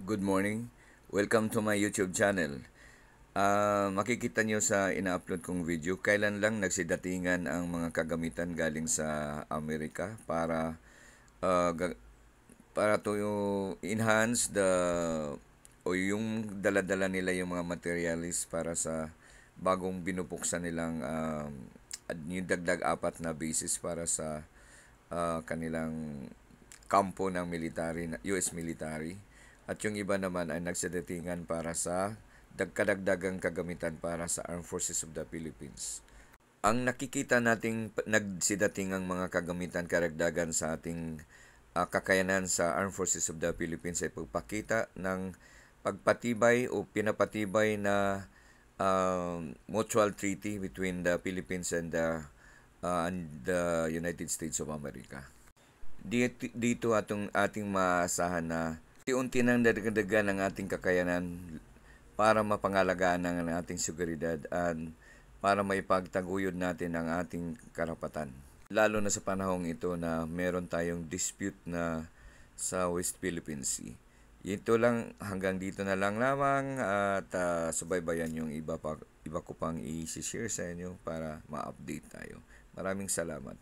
Good morning. Welcome to my YouTube channel. Makikita nyo sa ina-upload kong video, kailan lang nagsidatingan ang mga kagamitan galing sa Amerika ah, ga- para to enhance o yung dala-dala nila yung mga materialis para sa bagong binubuksan nilang yung dagdag apat na bases para sa kanilang kampo ng military, US military. At yung iba naman ay nagsidatingan para sa kadagdagang kagamitan para sa Armed Forces of the Philippines. Ang nakikita nating nagsidatingang mga kagamitan karagdagan sa ating kakayanan sa Armed Forces of the Philippines ay pagpakita ng pagpatibay o pinapatibay na mutual treaty between the Philippines and the United States of America. Dito ating maasahan na unti-unti nang dadagdagan ang ating kakayanan para mapangalagaan ang ating seguridad at para maipagtaguyod natin ang ating karapatan. Lalo na sa panahong ito na meron tayong dispute na sa West Philippine Sea. Ito lang, hanggang dito na lang lamang at subaybayan yung iba ko pang i-share sa inyo para ma-update tayo. Maraming salamat.